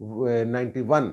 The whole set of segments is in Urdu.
91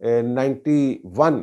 91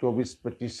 24-25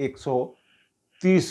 130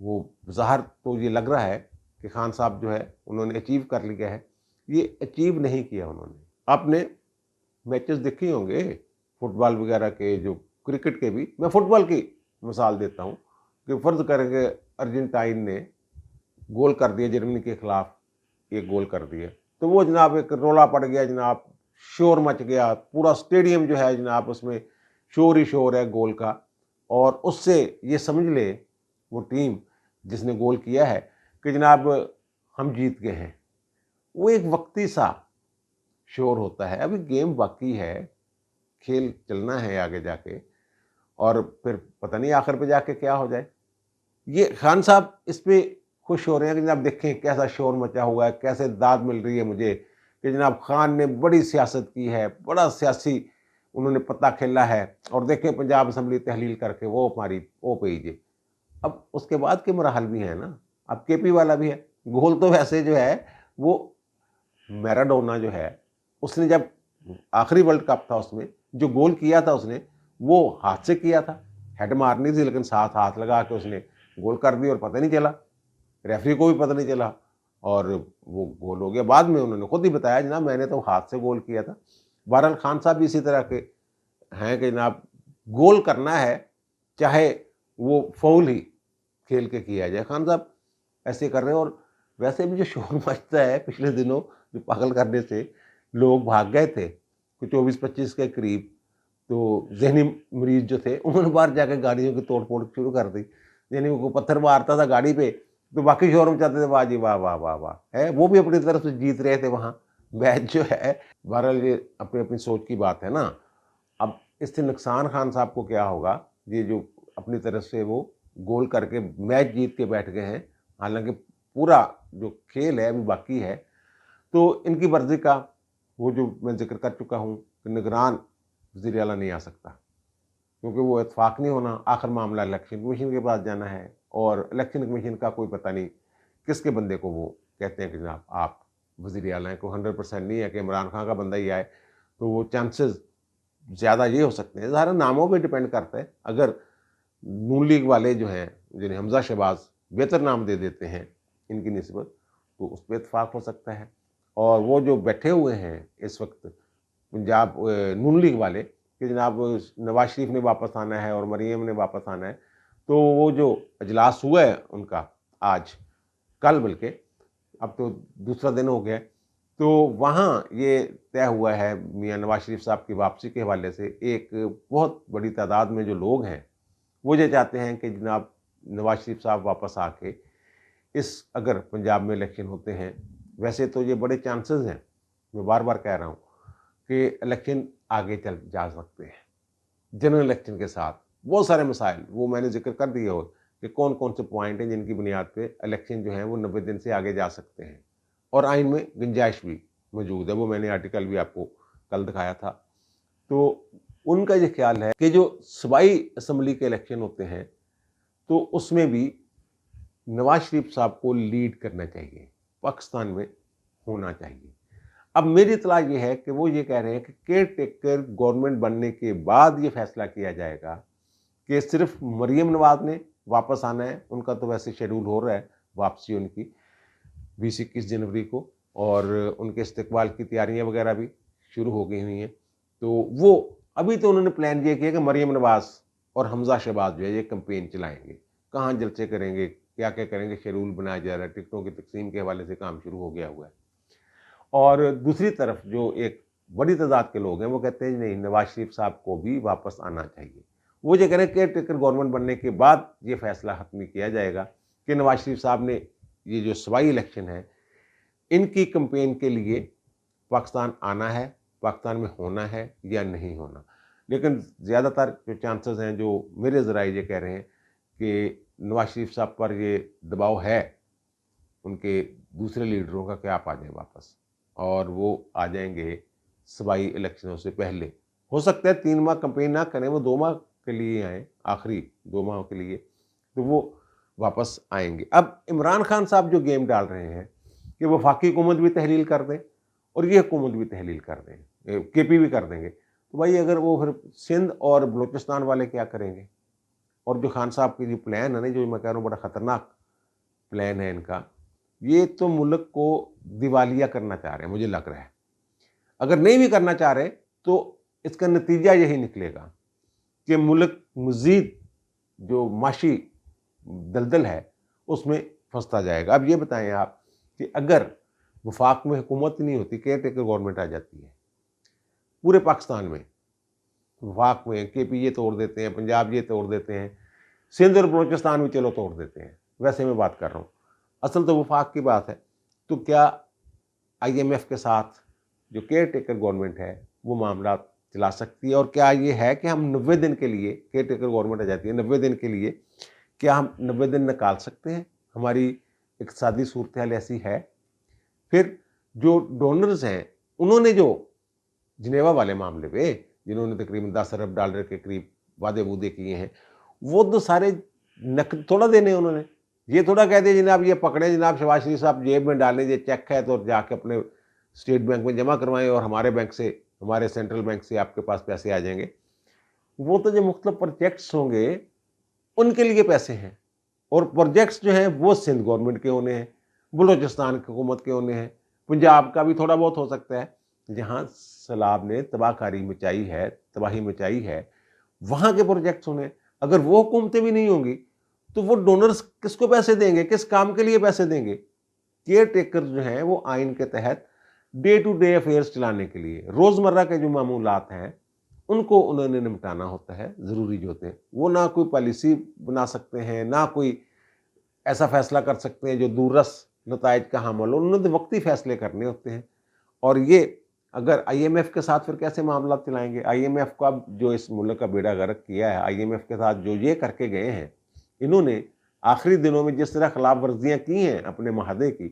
وہ ظاہر تو یہ لگ رہا ہے کہ خان صاحب جو ہے انہوں نے اچیو کر لیا ہے، یہ اچیو نہیں کیا انہوں نے۔ آپ نے میچز دیکھے ہوں گے فٹ بال وغیرہ کے، جو کرکٹ کے بھی، میں فٹ بال کی مثال دیتا ہوں کہ فرض کریں کہ ارجنٹائن نے گول کر دیا جرمنی کے خلاف، ایک گول کر دیا، تو وہ جناب ایک رولا پڑ گیا جناب، شور مچ گیا، پورا اسٹیڈیم جو ہے جناب اس میں شور ہی شور ہے گول کا، اور اس سے یہ سمجھ لے وہ ٹیم جس نے گول کیا ہے کہ جناب ہم جیت گئے ہیں۔ وہ ایک وقتی سا شور ہوتا ہے، ابھی گیم باقی ہے، کھیل چلنا ہے آگے جا کے، اور پھر پتہ نہیں آخر پہ جا کے کیا ہو جائے۔ یہ خان صاحب اس پہ خوش ہو رہے ہیں کہ جناب دیکھیں کیسا شور مچا ہوا ہے، کیسے داد مل رہی ہے مجھے کہ جناب خان نے بڑی سیاست کی ہے، بڑا سیاسی انہوں نے پتہ کھیلا ہے، اور دیکھیں پنجاب اسمبلی تحلیل کر کے وہ ہماری وہ پہ ہی۔ اب اس کے بعد کے مراحل بھی ہیں نا، اب کے پی والا بھی ہے، گول تو ویسے جو ہے وہ میراڈونا جو ہے اس نے جب آخری ورلڈ کپ تھا اس میں جو گول کیا تھا اس نے وہ ہاتھ سے کیا تھا، ہیڈ مارنی تھی لیکن ساتھ ہاتھ لگا کے اس نے گول کر دی اور پتہ نہیں چلا، ریفری کو بھی پتہ نہیں چلا، اور وہ گول ہو گیا۔ بعد میں انہوں نے خود ہی بتایا جناب میں نے تو ہاتھ سے گول کیا تھا۔ بہرحال خان صاحب بھی اسی طرح کے ہیں کہ جناب گول کرنا ہے چاہے وہ فاؤل ہی کھیل کے کیا جائے، خان صاحب ایسے کر رہے ہیں۔ اور ویسے بھی جو شور مچتا ہے پچھلے دنوں جو پاگل کرنے سے لوگ بھاگ گئے تھے، 24-25 کے قریب، تو ذہنی مریض جو تھے انہوں نے باہر جا کے گاڑیوں کی توڑ پھوڑ شروع کر دی، یعنی وہ پتھر مارتا تھا گاڑی پہ تو باقی شور مچاتے تھے، واہ جی واہ واہ واہ واہ ہے، وہ بھی اپنی طرف سے جیت رہے تھے وہاں میچ جو ہے۔ بہرحال یہ اپنی اپنی سوچ کی بات ہے نا۔ اب اس سے نقصان خان صاحب کو کیا ہوگا، یہ جو اپنی طرف سے وہ گول کر کے میچ جیت کے بیٹھ گئے ہیں، حالانکہ پورا جو کھیل ہے ابھی باقی ہے، تو ان کی مرضی کا وہ جو میں ذکر کر چکا ہوں کہ نگران وزیر اعلیٰ نہیں آ سکتا، کیونکہ وہ اتفاق نہیں ہونا، آخر معاملہ الیکشن کمیشن کے پاس جانا ہے، اور الیکشن کمیشن کا کوئی پتہ نہیں کس کے بندے کو وہ کہتے ہیں کہ جناب آپ وزیر اعلیٰ ہیں، کوئی 100% نہیں ہے کہ عمران خان کا بندہ ہی آئے، تو وہ چانسز زیادہ یہ ہو سکتے ہیں، ظاہر ناموں پہ ڈپینڈ کرتا ہے، اگر نون لیگ والے جو ہیں جنہیں حمزہ شہباز بہتر نام دے دیتے ہیں ان کی نسبت تو اس پہ اتفاق ہو سکتا ہے، اور وہ جو بیٹھے ہوئے ہیں اس وقت پنجاب نون لیگ والے کہ جناب نواز شریف نے واپس آنا ہے اور مریم نے واپس آنا ہے، تو وہ جو اجلاس ہوا ہے ان کا آج کل، بلکہ اب تو دوسرا دن ہو گیا، تو وہاں یہ طے ہوا ہے میاں نواز شریف صاحب کی واپسی کے حوالے سے، ایک بہت بڑی تعداد میں جو لوگ ہیں وہ یہ چاہتے ہیں کہ جناب نواز شریف صاحب واپس آ کے اگر پنجاب میں الیکشن ہوتے ہیں، ویسے تو یہ بڑے چانسز ہیں، میں بار بار کہہ رہا ہوں کہ الیکشن آگے چل جا سکتے ہیں جنرل الیکشن کے ساتھ، بہت سارے مسائل وہ میں نے ذکر کر دیے ہو کہ کون کون سے پوائنٹ ہیں جن کی بنیاد پہ الیکشن جو ہیں وہ 90 دن سے آگے جا سکتے ہیں، اور آئین میں گنجائش بھی موجود ہے، وہ میں نے آرٹیکل بھی آپ کو کل دکھایا تھا۔ تو ان کا یہ خیال ہے کہ جو صوبائی اسمبلی کے الیکشن ہوتے ہیں تو اس میں بھی نواز شریف صاحب کو لیڈ کرنا چاہیے، پاکستان میں ہونا چاہیے۔ اب میری اطلاع یہ ہے کہ وہ یہ کہہ رہے ہیں کہ کیئر ٹیکر گورنمنٹ بننے کے بعد یہ فیصلہ کیا جائے گا کہ صرف مریم نواز نے واپس آنا ہے، ان کا تو ویسے شیڈول ہو رہا ہے واپسی ان کی 20-21 جنوری کو، اور ان کے استقبال کی تیاریاں وغیرہ بھی شروع ہو گئی ہوئی ہیں، تو وہ ابھی تو انہوں نے پلان یہ کیا کہ مریم نواز اور حمزہ شہباز جو ہے یہ کمپین چلائیں گے، کہاں جلسے کریں گے، کیا کیا کریں گے، شیڈول بنایا جا رہا ہے، ٹکٹوں کی تقسیم کے حوالے سے کام شروع ہو گیا ہوا ہے۔ اور دوسری طرف جو ایک بڑی تعداد کے لوگ ہیں وہ کہتے ہیں نہیں، نواز شریف صاحب کو بھی واپس آنا چاہیے، وہ یہ کہہ رہے ہیں کیئر ٹیکر گورنمنٹ بننے کے بعد یہ فیصلہ حتمی کیا جائے گا کہ نواز شریف صاحب نے یہ جو صوبائی الیکشن ہے ان کی کمپین کے لیے پاکستان آنا ہے، پاکستان میں ہونا ہے یا نہیں ہونا۔ لیکن زیادہ تر جو چانسز ہیں، جو میرے ذرائع یہ کہہ رہے ہیں کہ نواز شریف صاحب پر یہ دباؤ ہے ان کے دوسرے لیڈروں کا کہ آپ آ جائیں واپس، اور وہ آ جائیں گے صوبائی الیکشنوں سے پہلے، ہو سکتا ہے 3 ماہ کمپین نہ کریں، وہ 2 ماہ کے لیے آئیں، آخری 2 ماہ کے لیے، تو وہ واپس آئیں گے۔ اب عمران خان صاحب جو گیم ڈال رہے ہیں کہ وہ وفاقی حکومت بھی تحلیل کر دیں اور یہ حکومت بھی تحلیل کر دیں، کے پی بھی کر دیں گے، تو بھائی اگر وہ پھر سندھ اور بلوچستان والے کیا کریں گے؟ اور جو خان صاحب کی جو پلان ہے نا، جو میں کہہ رہا ہوں بڑا خطرناک پلان ہے ان کا، یہ تو ملک کو دیوالیہ کرنا چاہ رہے ہیں مجھے لگ رہا ہے۔ اگر نہیں بھی کرنا چاہ رہے تو اس کا نتیجہ یہی نکلے گا کہ ملک مزید جو معاشی دلدل ہے اس میں پھنستا جائے گا۔ اب یہ بتائیں آپ کہ اگر وفاق میں حکومت نہیں ہوتی، کیئر ٹیکر گورنمنٹ آ جاتی ہے پورے پاکستان میں، وفاق میں کے پی یہ توڑ دیتے ہیں، پنجاب یہ توڑ دیتے ہیں، سندھ اور بلوچستان بھی چلو توڑ دیتے ہیں، ویسے میں بات کر رہا ہوں، اصل تو وفاق کی بات ہے، تو کیا آئی ایم ایف کے ساتھ جو کیئر ٹیکر گورنمنٹ ہے وہ معاملات چلا سکتی ہے؟ اور کیا یہ ہے کہ ہم 90 دن کے لیے، کیئر ٹیکر گورنمنٹ آ جاتی ہے 90 دن کے لیے، کیا ہم 90 دن نکال سکتے ہیں؟ ہماری اقتصادی صورتحال ایسی ہے؟ پھر جو ڈونرز ہیں انہوں نے جو جنیوا والے معاملے پہ جنہوں نے تقریباً 10 ارب ڈالر کے قریب وعدے وعدے کیے ہیں، وہ تو سارے نقد تھوڑا دینے انہوں نے، یہ تھوڑا کہہ دیں جناب یہ پکڑے جناب شہباز شریف صاحب جیب میں ڈالیں، یہ چیک ہے تو جا کے اپنے اسٹیٹ بینک میں جمع کروائیں اور ہمارے بینک سے، ہمارے سینٹرل بینک سے آپ کے پاس پیسے آ جائیں گے۔ وہ تو جو مختلف پروجیکٹس ہوں گے ان کے لیے پیسے ہیں، اور پروجیکٹس جو ہیں وہ سندھ گورنمنٹ کے ہونے ہیں، بلوچستان کی حکومت کے ہونے ہیں، پنجاب کا بھی تھوڑا بہت ہو سکتا ہے، جہاں سیلاب نے تباہ کاری مچائی ہے، تباہی مچائی ہے، وہاں کے پروجیکٹس ہونے۔ اگر وہ حکومتیں بھی نہیں ہوں گی تو وہ ڈونرز کس کو پیسے دیں گے، کس کام کے لیے پیسے دیں گے؟ کیئر ٹیکر جو ہیں وہ آئین کے تحت ڈے ٹو ڈے افیئرس چلانے کے لیے، روزمرہ کے جو معمولات ہیں ان کو انہوں نے نمٹانا ہوتا ہے، ضروری جو ہوتے ہیں، وہ نہ کوئی پالیسی بنا سکتے ہیں، نہ کوئی ایسا فیصلہ کر سکتے ہیں جو دورس نتائج کا حامل ہو، انہوں نے وقتی فیصلے کرنے ہوتے ہیں۔ اور یہ اگر آئی ایم ایف کے ساتھ پھر کیسے معاملات چلائیں گے؟ آئی ایم ایف کو اب جو اس ملک کا بیڑا غرق کیا ہے، آئی ایم ایف کے ساتھ جو یہ کر کے گئے ہیں، انہوں نے آخری دنوں میں جس طرح خلاف ورزیاں کی ہیں اپنے معاہدے کی،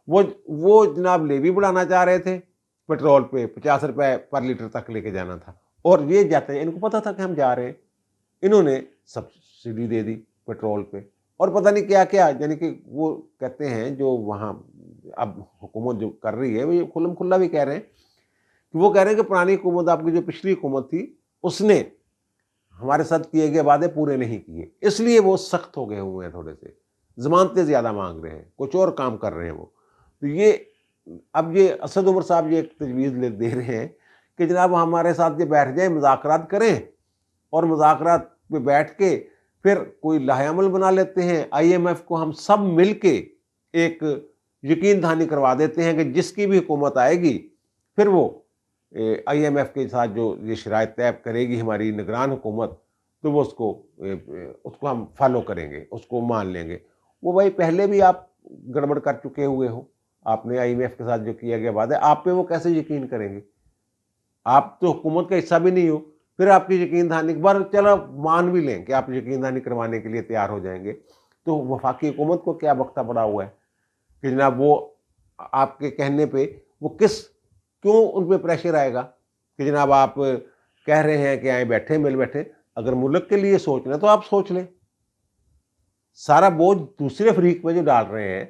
وہ جناب لیوی بڑھانا چاہ رہے تھے، پیٹرول پہ 50 روپے پر لیٹر تک لے کے جانا تھا، اور یہ جاتے ہیں، ان کو پتا تھا کہ ہم جا رہے ہیں، انہوں نے سبسڈی دے دی پیٹرول پہ، اور پتہ نہیں کیا کیا، یعنی کہ وہ کہتے ہیں جو وہاں اب حکومت جو کر رہی ہے وہ یہ کھلم کھلا بھی کہہ رہے ہیں کہ وہ کہہ رہے ہیں کہ پرانی حکومت، آپ کی جو پچھلی حکومت تھی اس نے ہمارے ساتھ کیے گئے وعدے پورے نہیں کیے، اس لیے وہ سخت ہو گئے ہوئے ہیں، تھوڑے سے ضمانتیں زیادہ مانگ رہے ہیں، کچھ اور کام کر رہے ہیں وہ۔ تو یہ اب یہ اسد عمر صاحب یہ ایک تجویز دے رہے ہیں کہ جناب ہمارے ساتھ یہ بیٹھ جائیں، مذاکرات کریں، اور مذاکرات پہ بیٹھ کے پھر کوئی لاہ عمل بنا لیتے ہیں، آئی ایم ایف کو ہم سب مل کے ایک یقین دہانی کروا دیتے ہیں کہ جس کی بھی حکومت آئے گی پھر وہ آئی ایم ایف کے ساتھ جو یہ شرائط طے کرے گی ہماری نگران حکومت، تو وہ اس کو ہم فالو کریں گے، اس کو مان لیں گے۔ وہ بھائی پہلے بھی آپ گڑبڑ کر چکے ہوئے ہو، آپ نے آئی ایم ایف کے ساتھ جو کیا گیا وعدہ، آپ پہ وہ کیسے یقین کریں گے؟ آپ تو حکومت کا حصہ بھی نہیں ہو، پھر آپ کی یقین دہانی ایک بار چلو مان بھی لیں کہ آپ یقین دہانی کروانے کے لیے تیار ہو جائیں گے، تو وفاقی حکومت کو کیا بختہ پڑا ہوا ہے کہ جناب وہ آپ کے کہنے پہ وہ کیوں ان پہ پریشر آئے گا کہ جناب آپ کہہ رہے ہیں کہ آئیں بیٹھے مل بیٹھے، اگر ملک کے لیے سوچنا تو آپ سوچ لیں۔ سارا بوجھ دوسرے فریق پہ جو ڈال رہے ہیں،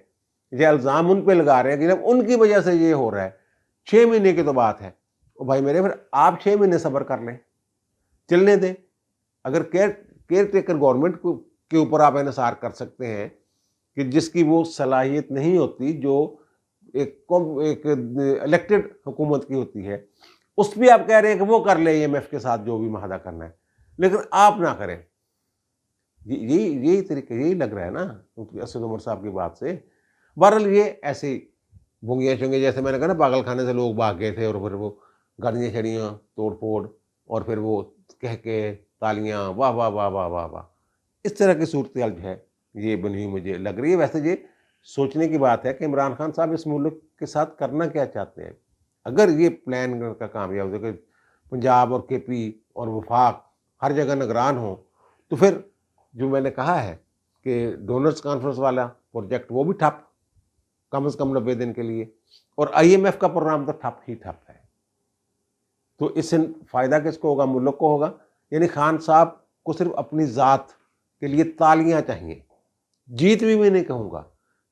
یہ الزام ان پہ لگا رہے ہیں کہ جب ان کی وجہ سے یہ ہو رہا ہے، 6 مہینے کی تو بات ہے، بھائی میرے پھر آپ 6 مہینے صبر کر لیں، چلنے دیں۔ اگر کیئر ٹیکر گورنمنٹ کے اوپر آپ انحصار کر سکتے ہیں کہ جس کی وہ صلاحیت نہیں ہوتی جو ایک الیکٹڈ حکومت کی ہوتی ہے، اس پہ آپ کہہ رہے ہیں کہ وہ کر لیں ایم ایف کے ساتھ جو بھی معاہدہ کرنا ہے، لیکن آپ نہ کریں، یہی طریقہ، یہی لگ رہا ہے نا اسد عمر صاحب کی بات سے۔ بہرحال یہ ایسے بونگیاں چونگے، جیسے میں نے کہا نا پاگل خانے سے لوگ بھاگ گئے تھے، اور پھر وہ گاڑیاں چھڑیاں توڑ پھوڑ، اور پھر وہ کہہ کے تالیاں، واہ واہ واہ واہ واہ واہ، اس طرح کی صورتحال جو ہے یہ بنی ہوئی مجھے لگ رہی ہے۔ ویسے یہ سوچنے کی بات ہے کہ عمران خان صاحب اس ملک کے ساتھ کرنا کیا چاہتے ہیں۔ اگر یہ پلان کا کامیاب ہو کہ پنجاب اور کے پی اور وفاق ہر جگہ نگران ہوں، تو پھر جو میں نے کہا ہے کہ ڈونرز کانفرنس والا پروجیکٹ وہ بھی ٹھپ، کم از کم 90 دن کے لیے، اور آئی ایم ایف کا پروگرام تو ٹھپ ہی ٹھپ ہے۔ تو اس سے فائدہ کس کو ہوگا؟ ملک کو ہوگا۔ یعنی خان صاحب کو صرف اپنی ذات کے لیے تالیاں چاہیے، جیت بھی میں نہیں کہوں گا،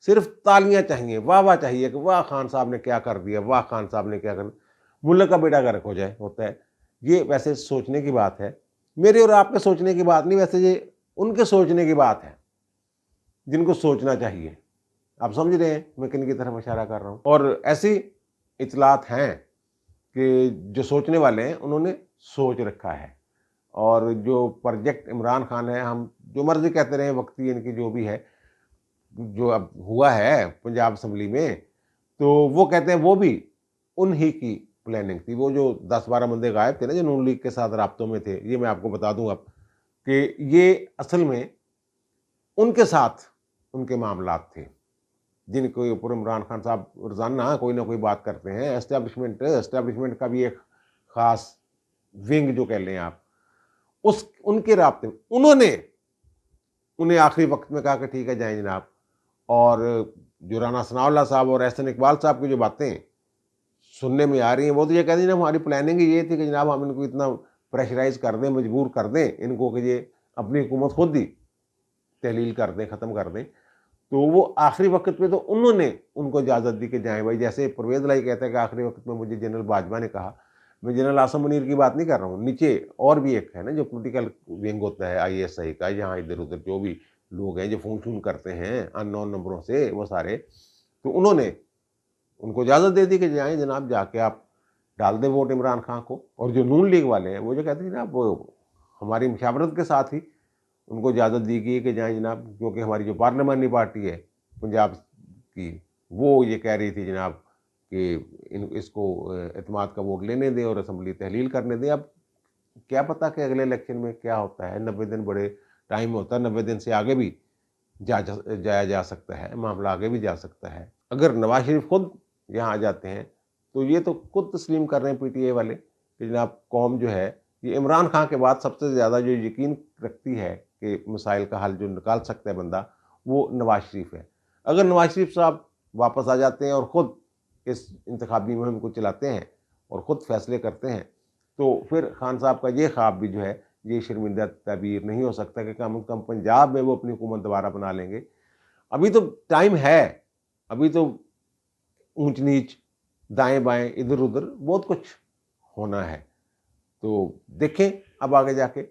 صرف تالیاں چاہیے، واہ واہ چاہیے کہ واہ خان صاحب نے کیا کر دیا، واہ خان صاحب نے کیا کر دیا، ملک کا بیڑا غرق ہو جائے، ہوتا ہے۔ یہ ویسے سوچنے کی بات ہے، میرے اور آپ کے سوچنے کی بات نہیں، ویسے یہ ان کے سوچنے کی بات ہے، جن کو سوچنا چاہیے۔ آپ سمجھ رہے ہیں میں کن کی طرف اشارہ کر رہا ہوں؟ اور ایسی اطلاعات ہیں کہ جو سوچنے والے ہیں انہوں نے سوچ رکھا ہے، اور جو پروجیکٹ عمران خان ہے، ہم جو مرضی کہتے رہے وقتی ان کی جو بھی ہے، جو اب ہوا ہے پنجاب اسمبلی میں، تو وہ کہتے ہیں وہ بھی انہی کی پلاننگ تھی۔ وہ جو 10-12 بندے غائب تھے نا جو نون لیگ کے ساتھ رابطوں میں تھے، یہ میں آپ کو بتا دوں اب کہ یہ اصل میں ان کے ساتھ ان کے معاملات تھے، جن کے اوپر عمران خان صاحب روزانہ کوئی نہ کوئی بات کرتے ہیں۔ اسٹیبلشمنٹ کا بھی ایک خاص ونگ جو کہہ لیں آپ، ان کے رابطے میں انہیں آخری وقت میں کہا کہ ٹھیک ہے جائیں جناب۔ اور جو رانا ثناء اللہ صاحب اور احسن اقبال صاحب کی جو باتیں سننے میں آ رہی ہیں، وہ تو یہ کہتے ہیں جناب ہماری پلاننگ یہ تھی کہ جناب ہم ان کو اتنا پریشرائز کر دیں، مجبور کر دیں ان کو کہ یہ اپنی حکومت خود ہی تحلیل کر دیں، ختم کر دیں۔ تو وہ آخری وقت پہ تو انہوں نے ان کو اجازت دی کہ جائیں بھائی، جیسے پرویز لائی کہتا ہے کہ آخری وقت میں مجھے جنرل باجوہ نے کہا۔ میں جنرل عاصم منیر کی بات نہیں کر رہا ہوں، نیچے اور بھی ایک ہے نا جو پولیٹیکل ونگ ہوتا ہے ISI کا، یہاں ادھر ادھر جو بھی لوگ ہیں جو فون شون کرتے ہیں ان نون نمبروں سے، وہ سارے، تو انہوں نے ان کو اجازت دے دی کہ جائیں جناب، جا کے آپ ڈال دیں ووٹ عمران خان کو۔ اور جو نون لیگ والے ہیں وہ جو کہتے ہیں جناب وہ ہماری مشاورت کے ساتھ ہی ان کو اجازت دی گئی کہ جائیں جناب، کیونکہ ہماری جو پارلیمانی پارٹی ہے پنجاب کی، وہ یہ کہہ رہی تھی جناب کہ اس کو اعتماد کا ووٹ لینے دیں اور اسمبلی تحلیل کرنے دیں۔ اب کیا پتا کہ اگلے الیکشن میں کیا ہوتا ہے، 90 دن بڑے ٹائم ہوتا ہے، 90 دن سے آگے بھی جایا جا سکتا ہے، معاملہ آگے بھی جا سکتا ہے۔ اگر نواز شریف خود یہاں آ جاتے ہیں تو یہ تو خود تسلیم کر رہے ہیں PTI والے کہ جناب قوم جو ہے یہ عمران خان کے بعد سب سے زیادہ جو یقین رکھتی ہے کہ مسائل کا حل جو نکال سکتا ہے بندہ، وہ نواز شریف ہے۔ اگر نواز شریف صاحب واپس آ جاتے ہیں اور خود اس انتخابی مہم کو چلاتے ہیں اور خود فیصلے کرتے ہیں، تو پھر خان صاحب کا یہ خواب بھی جو ہے یہ شرمندہ تعبیر نہیں ہو سکتا کہ کم از کم پنجاب میں وہ اپنی حکومت دوبارہ بنا لیں گے۔ ابھی تو ٹائم ہے، ابھی تو اونچ نیچ، دائیں بائیں، ادھر ادھر بہت کچھ ہونا ہے۔ تو دیکھیں اب آگے جا کے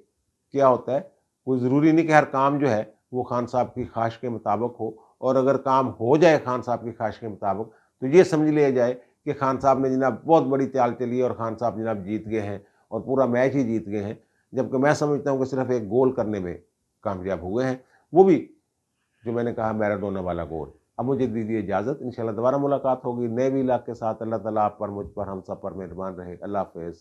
کیا ہوتا ہے۔ کوئی ضروری نہیں کہ ہر کام جو ہے وہ خان صاحب کی خواہش کے مطابق ہو، اور اگر کام ہو جائے خان صاحب کی خواہش کے مطابق تو یہ سمجھ لیا جائے کہ خان صاحب نے جناب بہت بڑی چال چلی اور خان صاحب جناب جیت گئے ہیں اور پورا میچ ہی جیت گئے ہیں، جبکہ میں سمجھتا ہوں کہ صرف ایک گول کرنے میں کامیاب ہوئے ہیں، وہ بھی جو میں نے کہا میراڈونا والا گول۔ اب مجھے دیجیے اجازت، انشاءاللہ دوبارہ ملاقات ہوگی نئے ویلاگ کے ساتھ۔ اللہ تعالیٰ آپ پر، مجھ پر، ہم سب پر مہربان رہے۔ اللہ حافظ۔